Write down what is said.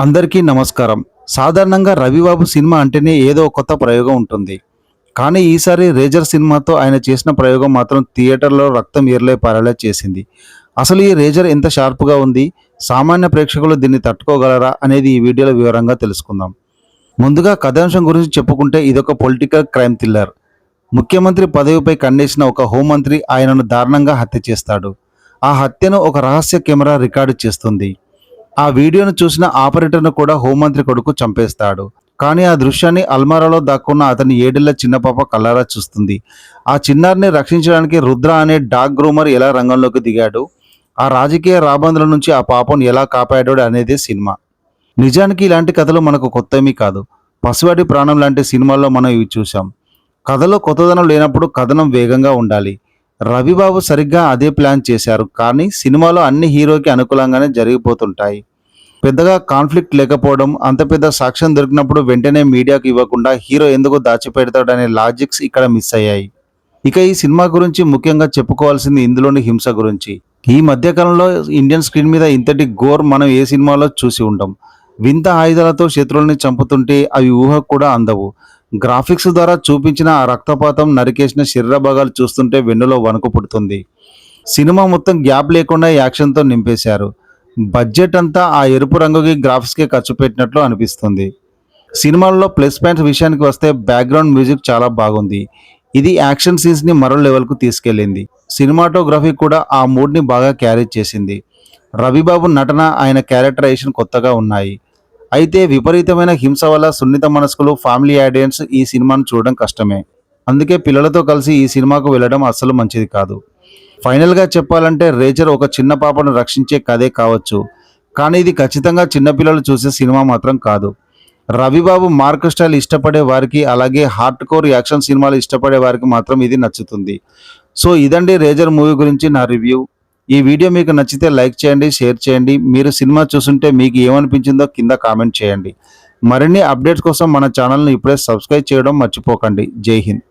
అందరికీ నమస్కారం. సాధారణంగా రవిబాబు సినిమా అంటేనే ఏదో కొత్త ప్రయోగం ఉంటుంది. కానీ ఈసారి 'రేజర్' సినిమాతో ఆయన చేసిన ప్రయోగం మాత్రం థియేటర్‌లో రక్తం ఏర్లై పారేలా చేసింది. అసలు ఈ 'రేజర్' ఎంత షార్ప్‌గా ఉంది? సామాన్య ప్రేక్షకులు దీన్ని తట్టుకోగలరా? అనేది ఈ వీడియోలో వివరంగా తెలుసుకుందాం. ముందుగా కథాంశం గురించి చెప్పుకుంటే ఇదొక పొలిటికల్ క్రైమ్ థ్రిల్లర్. ముఖ్యమంత్రి పదవిపై కన్నేసిన ఒక హోంమంత్రి ఆయనను దారుణంగా హత్య చేస్తాడు. ఆ హత్యను ఒక రహస్య కెమెరా రికార్డు చేస్తుంది. ఆ వీడియోను చూసిన ఆపరేటర్ను కూడా హోంమంత్రి కొడుకు చంపేస్తాడు. కానీ ఆ దృశ్యాన్ని అల్మారాలో దాక్కున్న అతని 7 ఏళ్ల చిన్న పాప కళ్ళారా చూస్తుంది. ఆ చిన్నారిని రక్షించడానికి రుద్ర అనే డాగ్ గ్రూమర్ ఎలా రంగంలోకి దిగాడు, ఆ రాజకీయ రాబందుల నుంచి ఆ పాపను ఎలా కాపాడాడు అనేదే సినిమా. నిజానికి ఇలాంటి కథలు మనకు కొత్తేమీ కాదు. పసివాడి ప్రాణం లాంటి సినిమాల్లో మనం ఇవి చూసాం. కథలో కొత్తదనం లేనప్పుడు కథనం వేగంగా ఉండాలి. రవిబాబు సరిగ్గా అదే ప్లాన్ చేశారు. కానీ సినిమాలో అన్ని హీరోకి అనుకూలంగానే జరిగిపోతుంటాయి. పెద్దగా కాన్ఫ్లిక్ట్ లేకపోవడం, అంత పెద్ద సాక్ష్యం దొరికినప్పుడు వెంటనే మీడియాకు ఇవ్వకుండా హీరో ఎందుకు దాచిపెడతాడనే లాజిక్స్ ఇక్కడ మిస్ అయ్యాయి. ఇక ఈ సినిమా గురించి ముఖ్యంగా చెప్పుకోవాల్సింది ఇందులోని హింస గురించి. ఈ మధ్యకాలంలో ఇండియన్ స్క్రీన్ మీద ఇంతటి గోర్ మనం ఏ సినిమాలో చూసి ఉండం. వింత ఆయుధాలతో శత్రువుల్ని చంపుతుంటే అవి ఊహకు కూడా అందవు. గ్రాఫిక్స్ ద్వారా చూపించిన ఆ రక్తపాతం, నరికేసిన శరీర భాగాలు చూస్తుంటే వెన్నులో వణుకు పుడుతుంది. సినిమా మొత్తం గ్యాప్ లేకుండా యాక్షన్తో నింపేశారు. బడ్జెట్ అంతా ఆ ఎరుపు రంగుకి గ్రాఫిక్స్కే ఖర్చు పెట్టినట్లు అనిపిస్తుంది. సినిమాల్లో ప్లస్ పాయింట్స్ విషయానికి వస్తే బ్యాక్గ్రౌండ్ మ్యూజిక్ చాలా బాగుంది. ఇది యాక్షన్ సీన్స్ని మరో లెవెల్కు తీసుకెళ్ళింది. సినిమాటోగ్రఫీ కూడా ఆ మూడ్ని బాగా క్యారీ చేసింది. రవిబాబు నటన, ఆయన క్యారెక్టరైజేషన్ కొత్తగా ఉన్నాయి. అయితే విపరీతమైన హింస వల్ల సున్నిత మనస్కులు, ఫ్యామిలీ ఆడియన్స్ ఈ సినిమాను చూడడం కష్టమే. అందుకే పిల్లలతో కలిసి ఈ సినిమాకు వెళ్ళడం అస్సలు మంచిది కాదు. ఫైనల్గా చెప్పాలంటే 'రేజర్' ఒక చిన్న పాపను రక్షించే కథే కావచ్చు. కానీ ఇది ఖచ్చితంగా చిన్నపిల్లలు చూసే సినిమా మాత్రం కాదు. రవిబాబు మార్క్ స్టైల్ ఇష్టపడే వారికి, అలాగే హార్డ్ కోర్ యాక్షన్ సినిమాలు ఇష్టపడే వారికి మాత్రం ఇది నచ్చుతుంది. సో ఇదండి 'రేజర్' మూవీ గురించి నా రివ్యూ. ఈ వీడియో మీకు నచ్చితే లైక్ చేయండి, షేర్ చేయండి. మీరు సినిమా చూస్తుంటే మీకు ఏమనిపించిందో కింద కామెంట్ చేయండి. మరిన్ని అప్డేట్స్ కోసం మన ఛానల్ని ఇప్పుడే సబ్స్క్రైబ్ చేయడం మర్చిపోకండి. జై హింద్.